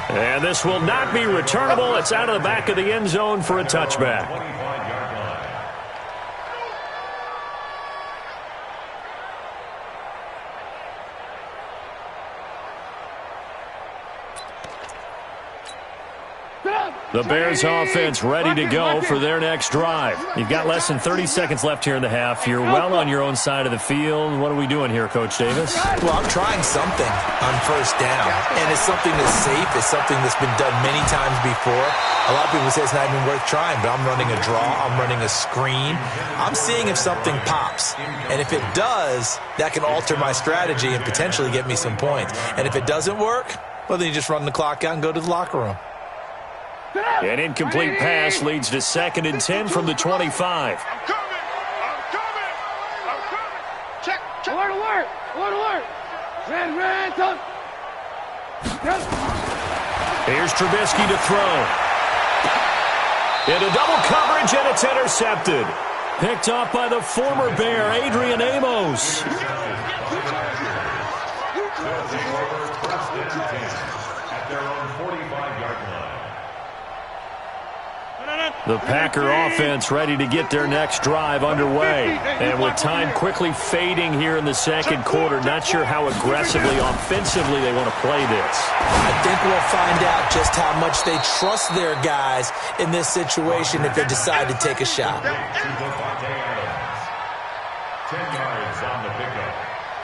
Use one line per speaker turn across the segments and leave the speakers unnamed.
And this will not be returnable. It's out of the back of the end zone for a touchback. The Bears offense ready to go for their next drive. You've got less than 30 seconds left here in the half. You're well on your own side of the field. What are we doing here, Coach Davis?
Well, I'm trying something on first down, and it's something that's safe. It's something that's been done many times before. A lot of people say it's not even worth trying, but I'm running a draw. I'm running a screen. I'm seeing if something pops, and if it does, that can alter my strategy and potentially get me some points. And if it doesn't work, well, then you just run the clock out and go to the locker room.
An incomplete pass leads to 2nd and 10 from the 25.
I'm coming! Check! Alert! Red,
Here's Trubisky to throw. Into double coverage, and it's intercepted. Picked off by the former Bear, Adrian Amos.
At their own 45-yard line.
The Packer offense ready to get their next drive underway. And with time quickly fading here in the second quarter, not sure how aggressively, offensively they want to play this.
I think we'll find out just how much they trust their guys in this situation if they decide to take a shot.
10 yards on the pickup.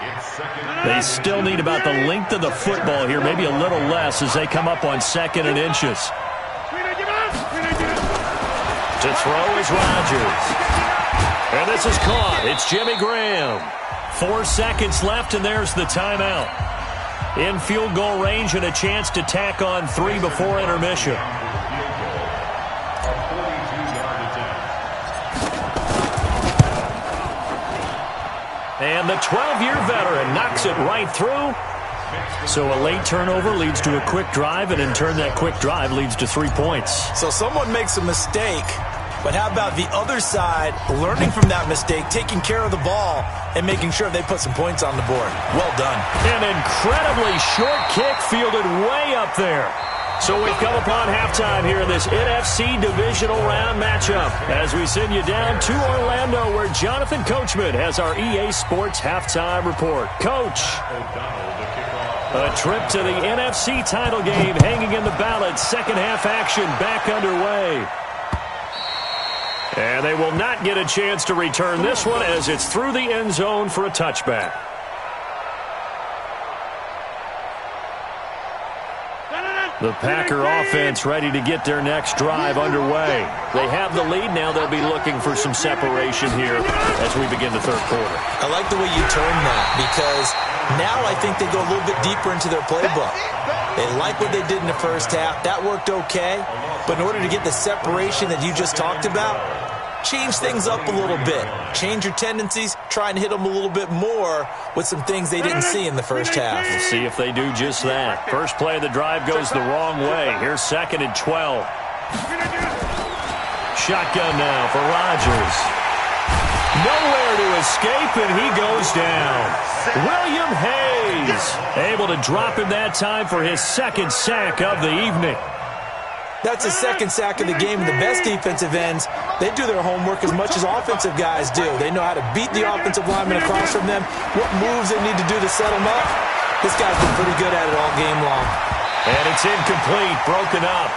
It's second.
They still need about the length of the football here, maybe a little less as they come up on 2nd and inches. To throw is Rodgers. And this is caught. It's Jimmy Graham. 4 seconds left, and there's the timeout. In field goal range and a chance to tack on 3 before intermission. And the 12-year veteran knocks it right through. So a late turnover leads to a quick drive, and in turn that quick drive leads to 3 points.
So someone makes a mistake, but how about the other side learning from that mistake, taking care of the ball, and making sure they put some points on the board? Well done.
An incredibly short kick fielded way up there. So we've come upon halftime here in this NFC Divisional Round matchup as we send you down to Orlando where Jonathan Coachman has our EA Sports Halftime Report. Coach, a trip to the NFC title game hanging in the balance. Second half action back underway. And they will not get a chance to return this one as it's through the end zone for a touchback. The Packer offense ready to get their next drive underway. They have the lead now. They'll be looking for some separation here as we begin the third quarter.
I like the way you term that because now I think they go a little bit deeper into their playbook. They like what they did in the first half. That worked okay. But in order to get the separation that you just talked about, change things up a little bit. Change your tendencies. Try and hit them a little bit more with some things they didn't see in the first half.
We'll see if they do just that. First play of the drive goes the wrong way. Here's 2nd and 12. Shotgun now for Rodgers. Nowhere to escape, and he goes down. William Hayes able to drop him that time for his 2nd sack of the evening.
That's his 2nd sack of the game. The best defensive ends, they do their homework as much as offensive guys do. They know how to beat the offensive lineman across from them, what moves they need to do to set them up. This guy's been pretty good at it all game long.
And it's incomplete, broken up.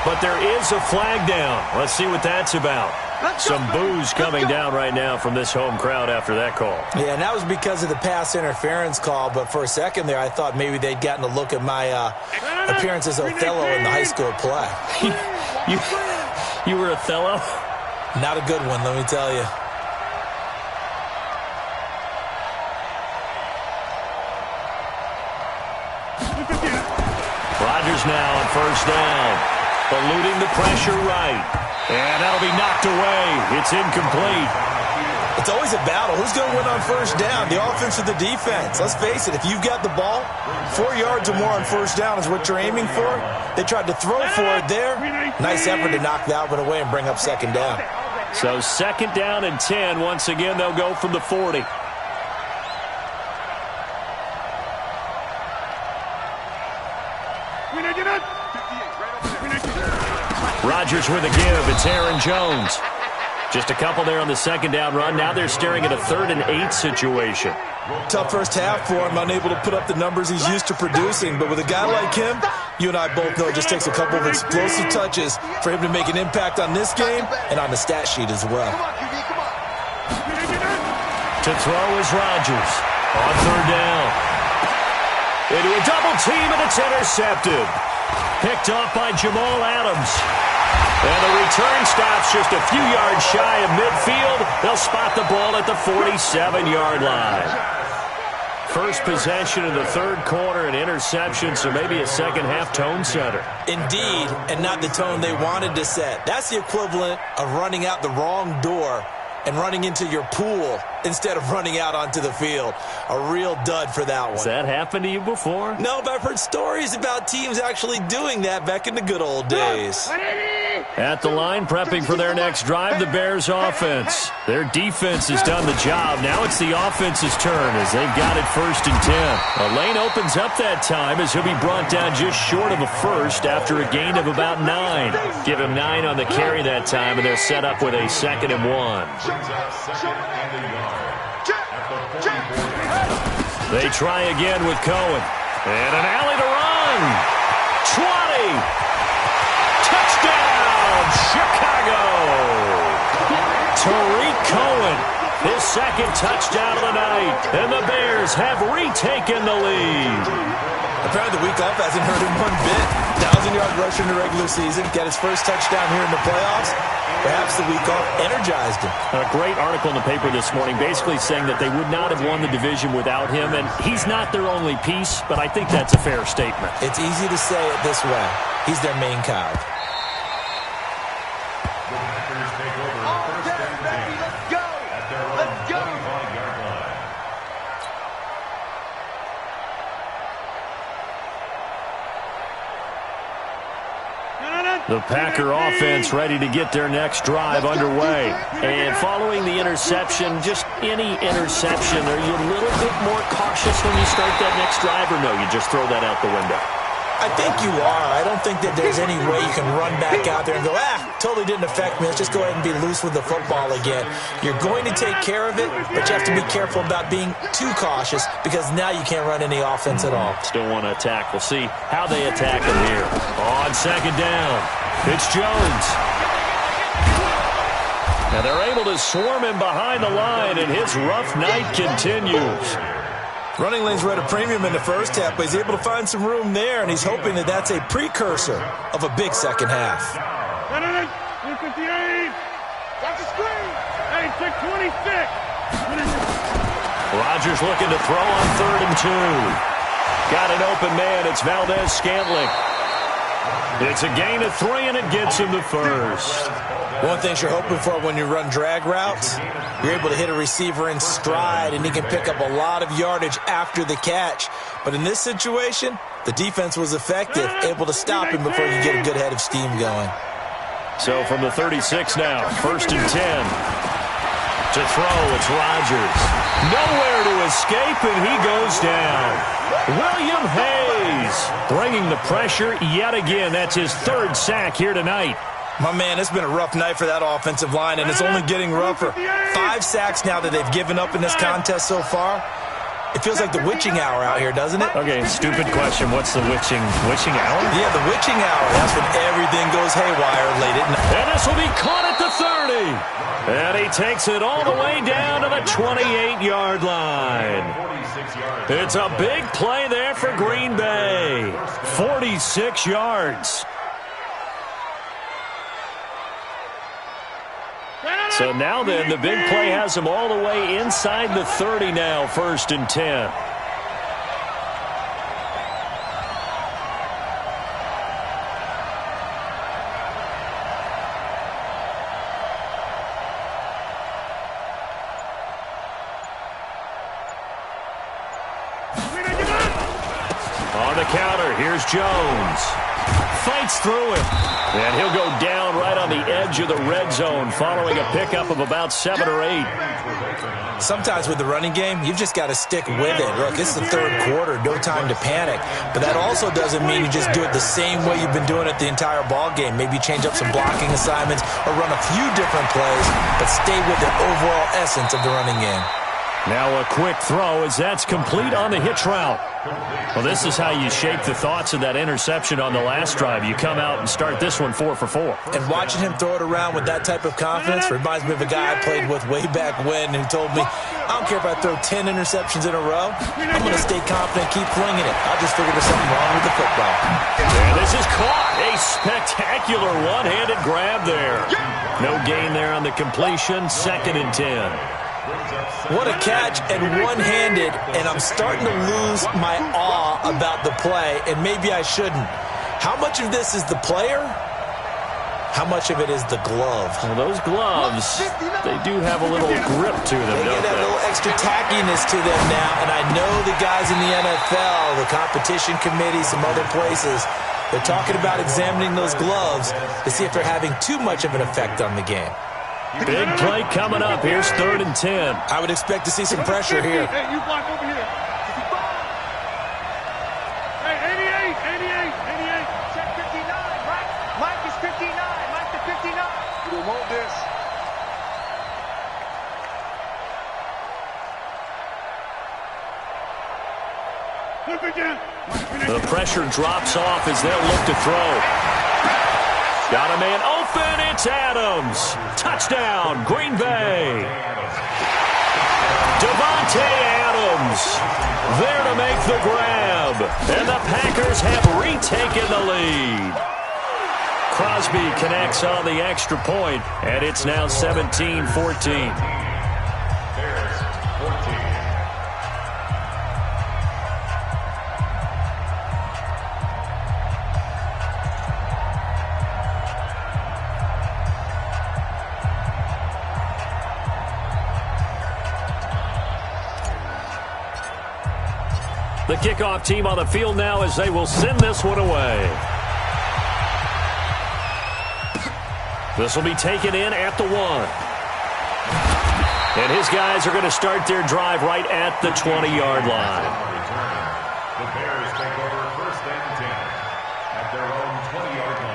But there is a flag down. Let's see what that's about. Some boos coming down right now from this home crowd after that call.
Yeah, and that was because of the pass interference call. But for a second there, I thought maybe they'd gotten a look at my appearance as Othello in the high school play.
You were Othello?
Not a good one, let me tell you.
Rodgers now on first down. Eluding the pressure right. And that'll be knocked away. It's incomplete.
It's always a battle. Who's going to win on first down? The offense or the defense? Let's face it, if you've got the ball, 4 yards or more on first down is what you're aiming for. They tried to throw for it there. Nice effort to knock that one away and bring up 2nd down.
So 2nd down and 10. Once again, they'll go from the 40. Rodgers with a give. It's Aaron Jones. Just a couple there on the second down run. Now they're staring at a 3rd and 8 situation.
Tough first half for him, unable to put up the numbers he's used to producing. But with a guy like him, you and I both know it just takes a couple of explosive touches for him to make an impact on this game and on the stat sheet as well.
To throw is Rodgers on 3rd down. Into a double team, and it's intercepted. Picked off by Jamal Adams. And the return stops just a few yards shy of midfield. They'll spot the ball at the 47-yard line. First possession of the 3rd quarter, an interception, so maybe a second-half tone setter.
Indeed, and not the tone they wanted to set. That's the equivalent of running out the wrong door and running into your pool instead of running out onto the field. A real dud for that one.
Has that happened to you before?
No, but I've heard stories about teams actually doing that back in the good old days.
At the line, prepping for their next drive, the Bears offense. Their defense has done the job. Now it's the offense's turn as they've got it 1st and 10. A lane opens up that time as he'll be brought down just short of a first after a gain of about 9. Give him 9 on the carry that time, and they're set up with a 2nd and 1. They try again with Cohen. And an alley to run. 20. Touchdown, Chicago. Tariq Cohen, his 2nd touchdown of the night. And the Bears have retaken the lead.
Apparently the week off hasn't hurt him one bit. 1,000-yard rusher in the regular season. Got his first touchdown here in the playoffs. Perhaps the week off energized him.
A great article in the paper this morning basically saying that they would not have won the division without him. And he's not their only piece, but I think that's a fair statement.
It's easy to say it this way. He's their main cog.
The Packer offense ready to get their next drive underway. And following the interception, just any interception, are you a little bit more cautious when you start that next drive, or no, you just throw that out the window?
I think you are. I don't think that there's any way you can run back out there and go, totally didn't affect me. Let's just go ahead and be loose with the football again. You're going to take care of it, but you have to be careful about being too cautious because now you can't run any offense at all.
Still want to attack. We'll see how they attack him here. On 2nd down, it's Jones. Now they're able to swarm him behind the line, and his rough night continues.
Running lanes were at a premium in the first half, but he's able to find some room there, and he's hoping that that's a precursor of a big second half.
Rodgers looking to throw on 3rd and 2. Got an open man. It's Valdez-Scantling. It's a gain of 3, and it gets him the first.
One thing you're hoping for when you run drag routes, you're able to hit a receiver in stride, and he can pick up a lot of yardage after the catch. But in this situation, the defense was effective, able to stop him before you get a good head of steam going.
So from the 36 now, 1st and 10. To throw, it's Rodgers. Nowhere to escape, and he goes down. William Hayes bringing the pressure yet again. That's his 3rd sack here tonight.
My man, it's been a rough night for that offensive line, and it's only getting rougher. 5 sacks now that they've given up in this contest so far. It feels like the witching hour out here, doesn't it?
Okay, stupid question. What's the witching hour?
Yeah, the witching hour. That's when everything goes haywire late at night.
And this will be caught at the 30. And he takes it all the way down to the 28-yard line. It's a big play there for Green Bay. 46 yards. So now then, the big play has him all the way inside the 30 now, 1st and 10. On the the counter. Here's Jones. Fights through it. And he'll go down right on the edge of the red zone following a pickup of about 7 or 8.
Sometimes with the running game, you've just got to stick with it. Look, it's the third quarter, no time to panic. But that also doesn't mean you just do it the same way you've been doing it the entire ball game. Maybe change up some blocking assignments or run a few different plays, but stay with the overall essence of the running game.
Now a quick throw as that's complete on the hitch route. Well, this is how you shake the thoughts of that interception on the last drive. You come out and start this one 4 for 4.
And watching him throw it around with that type of confidence reminds me of a guy I played with way back when who told me, I don't care if I throw 10 interceptions in a row. I'm going to stay confident, keep flinging it. I'll just figure there's something wrong with the football.
And this is caught. A spectacular one-handed grab there. No gain there on the completion. 2nd and 10.
What a catch, and one-handed, and I'm starting to lose my awe about the play, and maybe I shouldn't. How much of this is the player? How much of it is the glove?
Well, those gloves, they do have a little grip to them,
They
don't
get that little extra tackiness to them now, and I know the guys in the NFL, the competition committee, some other places, they're talking about examining those gloves to see if they're having too much of an effect on the game.
Big play coming up. Here's 3rd and 10.
I would expect to see some pressure here.
Hey, you block over here. Hey, 88.
Check 59, right? Mike is 59. Mike to 59.
We don't want this. Look again.
The pressure drops off as they'll look to throw. Got a man open. It's Adams. Touchdown, Green Bay. Devontae Adams there to make the grab. And the Packers have retaken the lead. Crosby connects on the extra point, and it's now 17-14. The kickoff team on the field now as they will send this one away. This will be taken in at the 1. And his guys are going to start their drive right at the 20-yard line.
The Bears take over 1st and 10 at their own 20-yard line.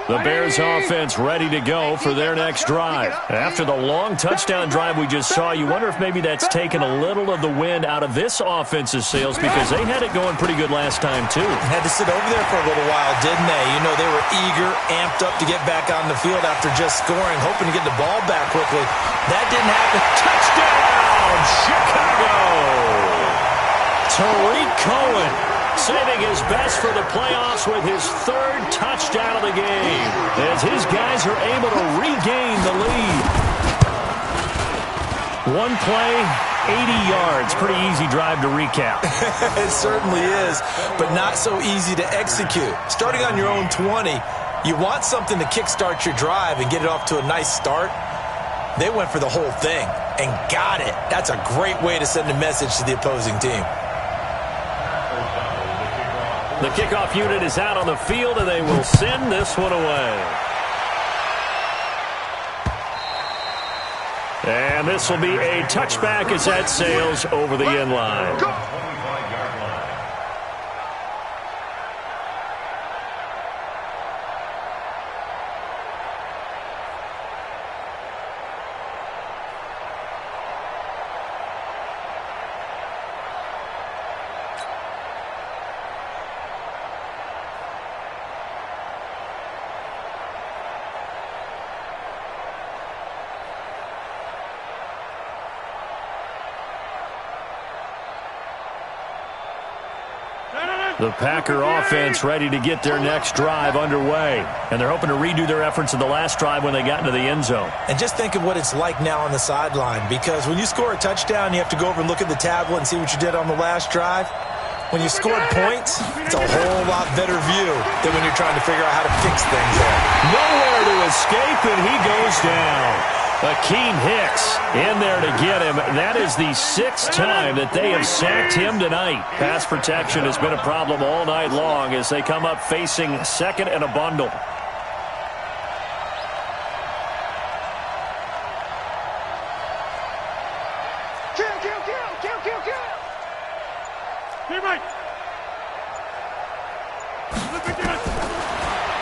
The Bears offense ready to go for their next drive. After the long touchdown drive we just saw, you wonder if maybe that's taken a little of the wind out of this offense's sails because they had it going pretty good last time too.
Had to sit over there for a little while, didn't they? You know, they were eager, amped up to get back on the field after just scoring, hoping to get the ball back quickly. That didn't happen.
Touchdown, Chicago! Tariq Cohen saving his best for the playoffs with his 3rd touchdown of the game as his guys are able to regain the lead. One play, 80 yards. Pretty easy drive to recap.
It certainly is, but not so easy to execute. Starting on your own 20, you want something to kickstart your drive and get it off to a nice start. They went for the whole thing and got it. That's a great way to send a message to the opposing team.
The kickoff unit is out on the field, and they will send this one away. And this will be a touchback as that sails over the end line. The Packer offense ready to get their next drive underway. And they're hoping to redo their efforts in the last drive when they got into the end zone.
And just think of what it's like now on the sideline, because when you score a touchdown, you have to go over and look at the tablet and see what you did on the last drive. When you scored points, it's a whole lot better view than when you're trying to figure out how to fix things there.
Nowhere to escape, and he goes down. Akeem Hicks in there to get him. That is the 6th time that they have sacked him tonight. Pass protection has been a problem all night long as they come up facing 2nd and a bundle.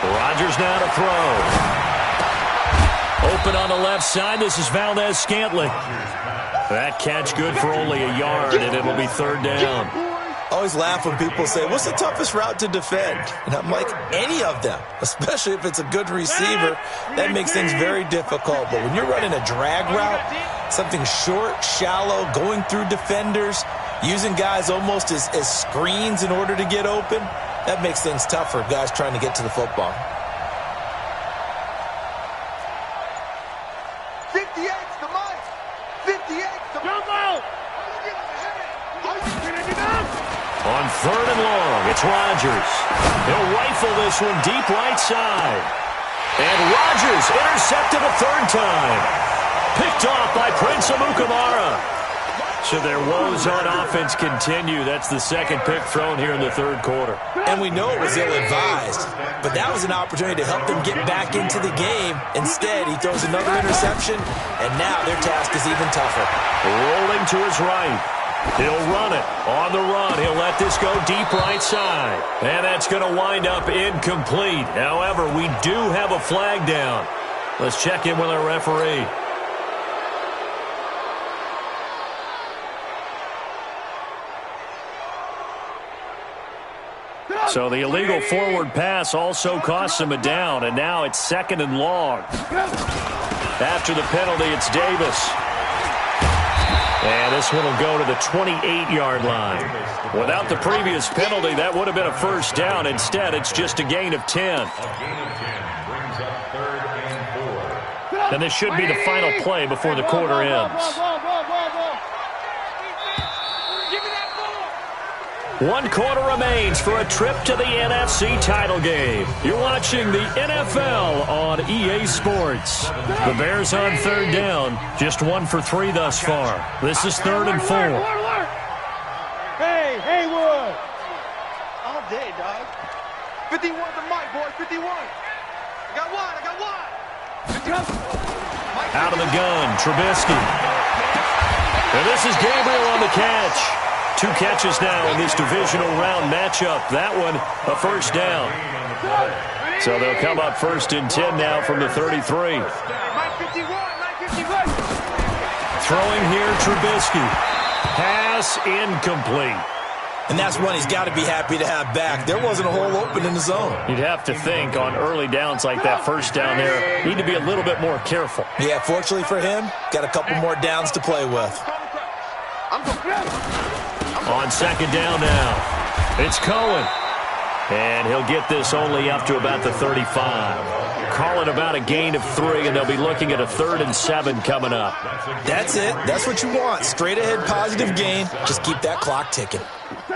Rodgers now to throw. Open on the left side. This is Valdez-Scantling. That catch good for only a yard, and it'll be 3rd down.
I always laugh when people say, what's the toughest route to defend? And I'm like, any of them, especially if it's a good receiver. That makes things very difficult. But when you're running a drag route, something short, shallow, going through defenders, using guys almost as screens in order to get open, that makes things tough for guys trying to get to the football.
58's the mic. 58's the
Jump out.
On 3rd and long, it's Rodgers. He'll rifle this one deep right side. And Rodgers intercepted a 3rd time. Picked off by Prince Amukamara. So their woes on offense continue. That's the 2nd pick thrown here in the 3rd quarter.
And we know it was ill-advised, but that was an opportunity to help them get back into the game. Instead, he throws another interception, and now their task is even tougher.
Rolling to his right. He'll run it. On the run, he'll let this go deep right side. And that's going to wind up incomplete. However, we do have a flag down. Let's check in with our referee. So the illegal forward pass also costs him a down, and now it's 2nd and long. After the penalty, it's Davis. And this one will go to the 28-yard line. Without the previous penalty, that would have been a 1st down. Instead, it's just a gain of 10.
A gain of 10 brings up 3rd and 4.
And this should be the final play before the quarter ends. 1 quarter remains for a trip to the NFC title game. You're watching the NFL on EA Sports. The Bears on 3rd down, just 1 for 3 thus far. This is 3rd and 4.
Hey, Haywood.
all day, dog. 51 the mic, boy. 51. I got one. 51.
Out of the gun, Trubisky. And this is Gabriel on the catch. 2 catches now in this divisional round matchup. That one, a 1st down. So they'll come up 1st and 10 now from the 33. Throwing here, Trubisky. Pass incomplete.
And that's one he's got to be happy to have back. There wasn't a hole open in the zone.
You'd have to think on early downs like that 1st down there, need to be a little bit more careful.
Yeah, fortunately for him, got a couple more downs to play with.
On 2nd down now, it's Cohen. And he'll get this only up to about the 35. Call it about a gain of 3, and they'll be looking at a 3rd and 7 coming up.
That's it. That's what you want. Straight ahead positive gain. Just keep that clock ticking.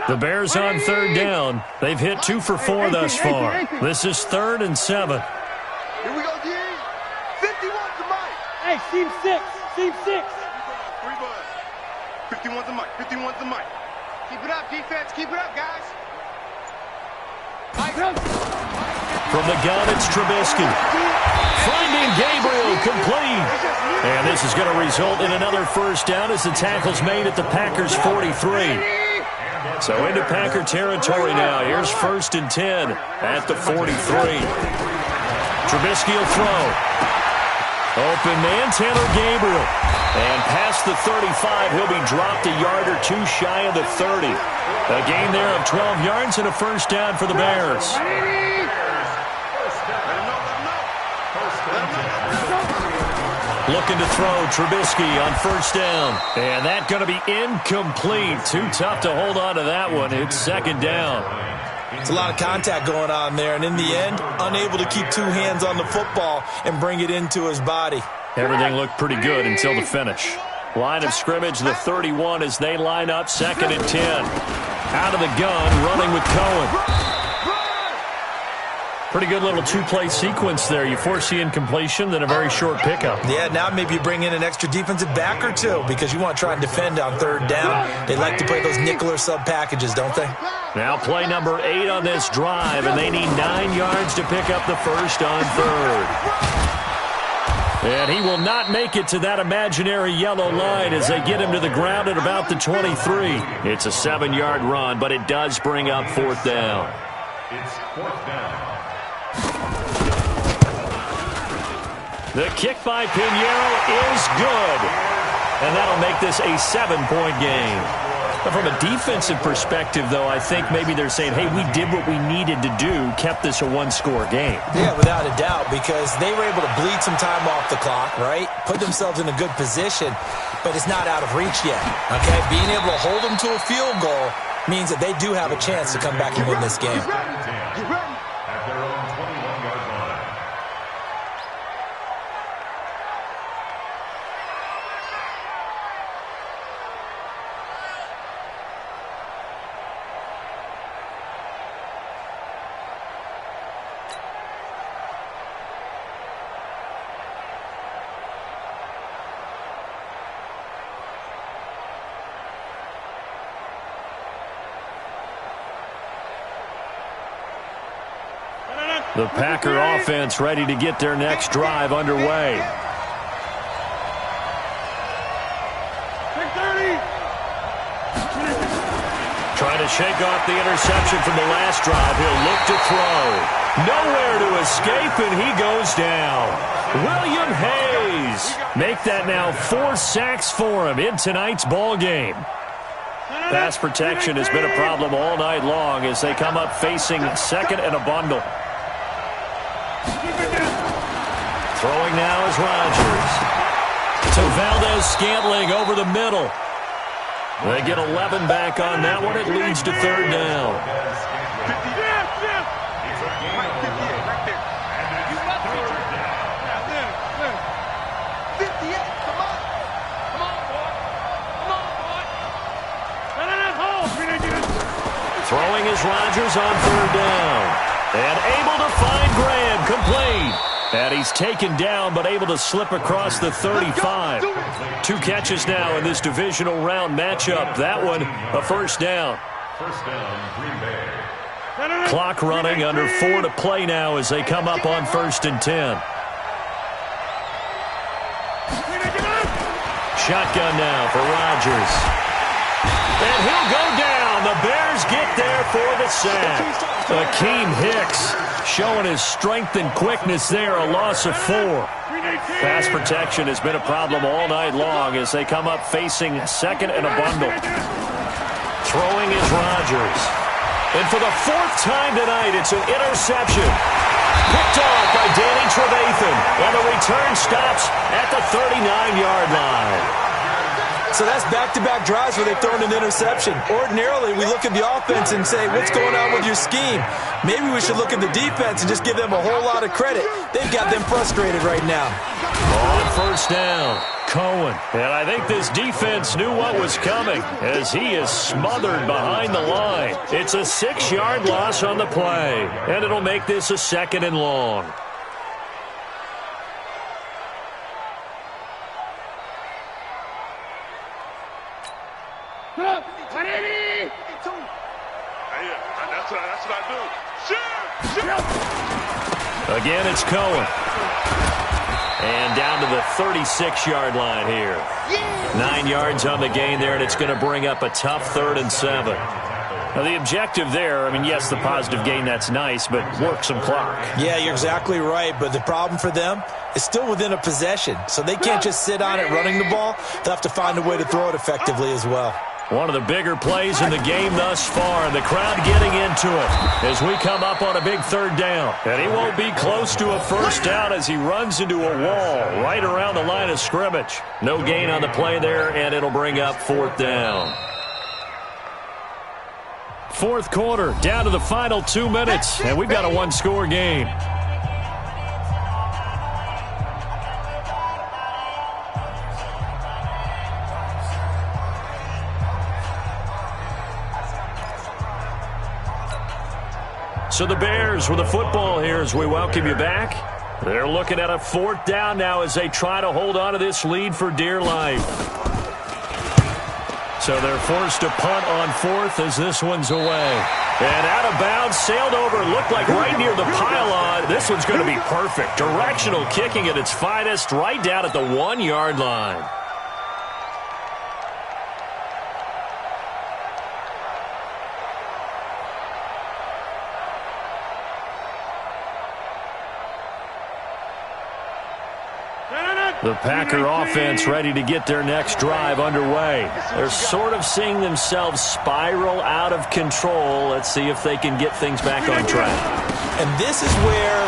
The Bears on 3rd down. They've hit 2 for 4 thus far. This is 3rd and 7.
Here we go, G. 51's the mic.
Hey, seam 6. Seam 6.
3 buds. 51's the mic. 51's the mic. Keep it up, defense. Keep it up, guys.
From the gun, it's Trubisky. Finding Gabriel complete. And this is going to result in another 1st down as the tackle's made at the Packers' 43. So into Packer territory now. Here's 1st and 10 at the 43. Trubisky will throw. Open man, Taylor Gabriel. And past the 35, he'll be dropped a yard or 2 shy of the 30. A gain there of 12 yards and a 1st down for the Bears. Looking to throw, Trubisky on 1st down. And that's going to be incomplete. Too tough to hold on to that one. It's 2nd down.
It's a lot of contact going on there, and in the end, unable to keep 2 hands on the football and bring it into his body.
Everything looked pretty good until the finish. Line of scrimmage, the 31 as they line up 2nd and 10. Out of the gun, running with Cohen. Pretty good little two-play sequence there. You force the incompletion, then a very short pickup.
Yeah, now maybe you bring in an extra defensive back or two because you want to try and defend on third down. They like to play those nickel or sub packages, don't they?
Now play number 8 on this drive, and they need 9 yards to pick up the first on third. And he will not make it to that imaginary yellow line as they get him to the ground at about the 23. It's a 7-yard run, but it does bring up fourth down.
It's fourth down.
The kick by Pinheiro is good. And that'll make this a 7-point game. But from a defensive perspective, though, I think maybe they're saying, hey, we did what we needed to do, kept this a one-score game.
Yeah, without a doubt, because they were able to bleed some time off the clock, right? Put themselves in a good position, but it's not out of reach yet, okay? Being able to hold them to a field goal means that they do have a chance to come back and win this game.
At their own 21-yard line.
The Packer offense ready to get their next drive underway. Trying to shake off the interception from the last drive. He'll look to throw. Nowhere to escape, and he goes down. William Hayes. Make that now 4 sacks for him in tonight's ball game. Pass protection has been a problem all night long as they come up facing second and a bundle. Throwing now is Rodgers. To Valdez-Scantling over the middle. They get 11 back on that one. It leads to third down. Throwing is Rodgers on third down. And able to find Graham, complete. And he's taken down, but able to slip across the 35. 2 catches now in this divisional round matchup. That one, a first down.
First down, Green Bay.
Clock running, under 4 to play now as they come up on 1st and 10. Shotgun now for Rodgers. And he'll go down. The Bears get there for the sack. Akeem Hicks showing his strength and quickness there, a loss of 4. Pass protection has been a problem all night long as they come up facing second and a bundle. Throwing is Rodgers. And for the 4th time tonight, it's an interception. Picked off by Danny Trevathan. And the return stops at the 39-yard line.
So that's back-to-back drives where they've thrown an interception. Ordinarily, we look at the offense and say, what's going on with your scheme? Maybe we should look at the defense and just give them a whole lot of credit. They've got them frustrated right now.
On first down, Cohen. And I think this defense knew what was coming as he is smothered behind the line. It's a 6-yard loss on the play, and it'll make this a 2nd and long.
That's what I do.
Again, it's Cohen. And down to the 36-yard line here. 9 yards on the gain there, and it's going to bring up a tough 3rd and 7. Now, the objective there, I mean, yes, the positive gain, that's nice, but work some clock.
Yeah, you're exactly right, but the problem for them is still within a possession, so they can't just sit on it running the ball. They'll have to find a way to throw it effectively as well.
One of the bigger plays in the game thus far, and the crowd getting into it as we come up on a big 3rd down. And he won't be close to a first down as he runs into a wall right around the line of scrimmage. No gain on the play there, and it'll bring up 4th down. 4th quarter, down to the final 2 minutes, and we've got a 1-score game. So the Bears with the football here as we welcome you back. They're looking at a 4th down now as they try to hold on to this lead for dear life. So they're forced to punt on 4th as this one's away. And out of bounds, sailed over, looked like right near the pylon. This one's going to be perfect. Directional kicking at its finest, right down at the 1-yard line. The Packer offense ready to get their next drive underway. They're sort of seeing themselves spiral out of control. Let's see if they can get things back on track.
And this is where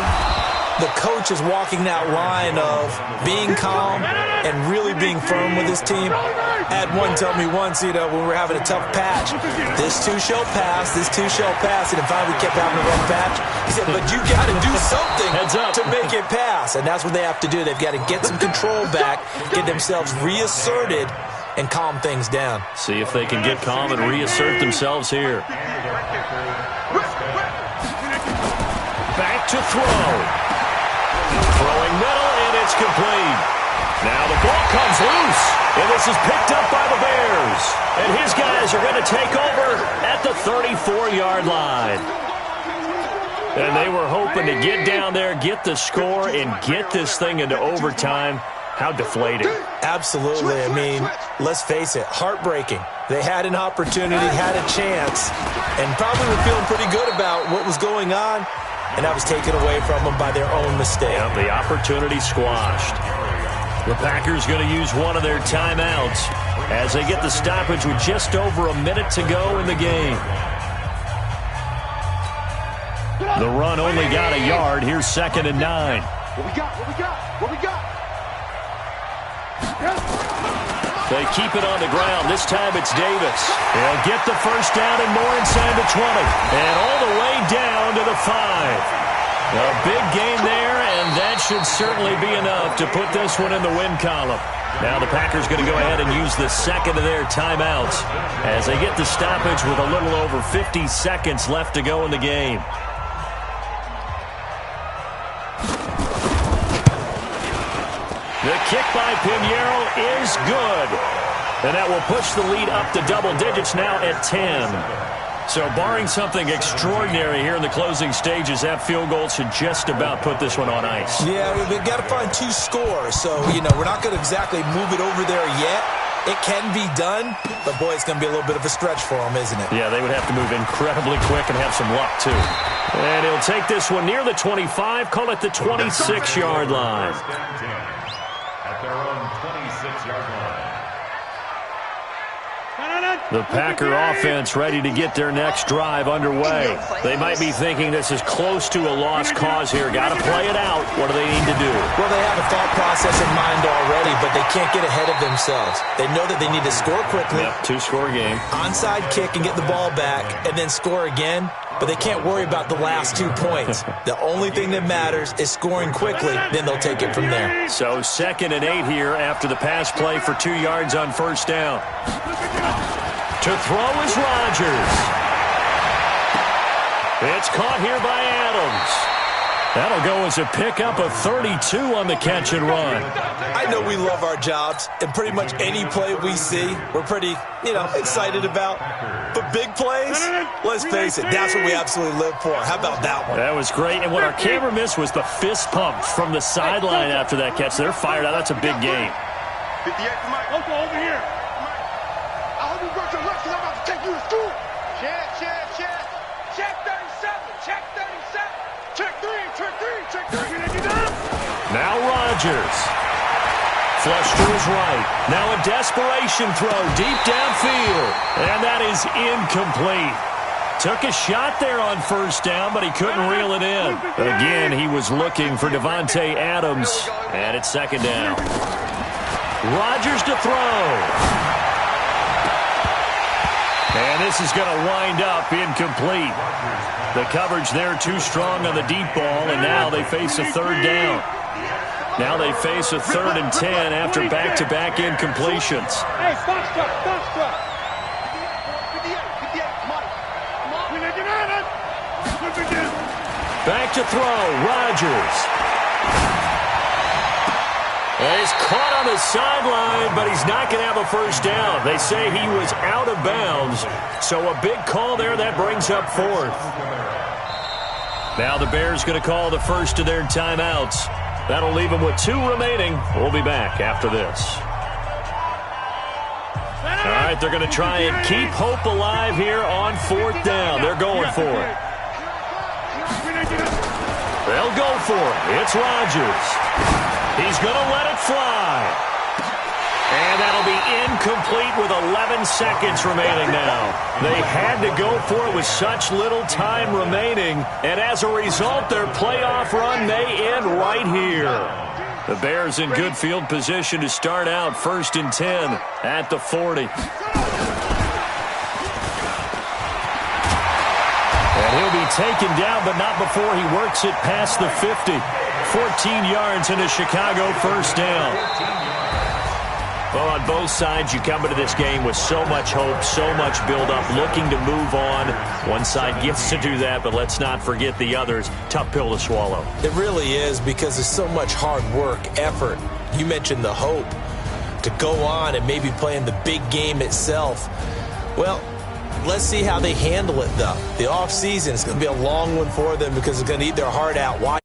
the coach is walking that line of being calm and really being firm with his team. I had one tell me once, when we were having a tough patch, this too shall pass, this too shall pass, and finally we kept having a rough patch. He said, but you got to do something to make it pass, and that's what they have to do. They've got to get some control back, get themselves reasserted, and calm things down.
See if they can get calm and reassert themselves here. Back to throw. Throwing middle, and it's complete. Now the ball comes loose, and this is picked up by the Bears. And his guys are going to take over at the 34-yard line. And they were hoping to get down there, get the score, and get this thing into overtime. How deflating.
Absolutely. I mean, let's face it, heartbreaking. They had an opportunity, had a chance, and probably were feeling pretty good about what was going on. And that was taken away from them by their own mistake.
Yeah, the opportunity squashed. The Packers going to use one of their timeouts as they get the stoppage with just over a minute to go in the game. The run only got a yard. Here's 2nd and 9.
What we got? What we got? What we got?
They keep it on the ground. This time it's Davis. They'll get the first down and more inside the 20. And all the way down to the 5. A big gain there, and that should certainly be enough to put this one in the win column. Now the Packers going to go ahead and use the second of their timeouts as they get the stoppage with a little over 50 seconds left to go in the game. The kick by Pinheiro is good. And that will push the lead up to double digits now at 10. So barring something extraordinary here in the closing stages, that field goal should just about put this one on ice.
Yeah, we've got to find 2 scores. So, we're not going to exactly move it over there yet. It can be done, but, boy, it's going to be a little bit of a stretch for them, isn't it?
Yeah, they would have to move incredibly quick and have some luck, too. And he'll take this one near the 25, call it the 26-yard line.
At their own 26-yard line.
The Packer offense ready to get their next drive underway. They might be thinking this is close to a lost cause here. Got to play it out. What do they need to do?
Well, they have a thought process in mind already, but they can't get ahead of themselves. They know that they need to score quickly.
Yep, 2-score game.
Onside kick and get the ball back, and then score again. But they can't worry about the last 2 points. The only thing that matters is scoring quickly, then they'll take it from there.
So 2nd and 8 here after the pass play for 2 yards on first down. To throw is Rodgers. It's caught here by Adams. That'll go as a pickup of 32 on the catch and run.
I know we love our jobs, and pretty much any play we see, we're pretty, excited about. But big plays, let's face it, that's what we absolutely live for. How about that one?
That was great, and what our camera missed was the fist pump from the sideline after that catch. They're fired out. That's a big game.
58 to Mike. Loco, over here. I hope you brought your lunch because I'm about to take you to school. Check. Check 37. Check 37. Check 3. Check 3.
Now Rodgers. Flush to his right. Now a desperation throw deep downfield. And that is incomplete. Took a shot there on first down, but he couldn't reel it in. Again, he was looking for Devontae Adams. And it's 2nd down. Rodgers to throw. And this is going to wind up incomplete. The coverage there too strong on the deep ball, and now they face a 3rd down. Now they face a 3rd and 10 after back-to-back incompletions.
Hey, box truck.
58, Mike. Come on.
Back to throw, Rodgers. And he's caught on the sideline, but he's not going to have a first down. They say he was out of bounds, so a big call there that brings up fourth. Now the Bears going to call the first of their timeouts. That'll leave them with 2 remaining. We'll be back after this. All right, they're going to try and keep hope alive here on 4th down. They're going for it. They'll go for it. It's Rodgers. He's going to let it fly. And that'll be incomplete with 11 seconds remaining now. They had to go for it with such little time remaining. And as a result, their playoff run may end right here. The Bears in good field position to start out 1st and 10 at the 40. And he'll be taken down, but not before he works it past the 50. 14 yards into Chicago, first down. Well, on both sides, you come into this game with so much hope, so much build-up, looking to move on. One side gets to do that, but let's not forget the others. Tough pill to swallow.
It really is, because there's so much hard work, effort. You mentioned the hope to go on and maybe play in the big game itself. Well, let's see how they handle it, though. The offseason is going to be a long one for them because it's going to eat their heart out. Why?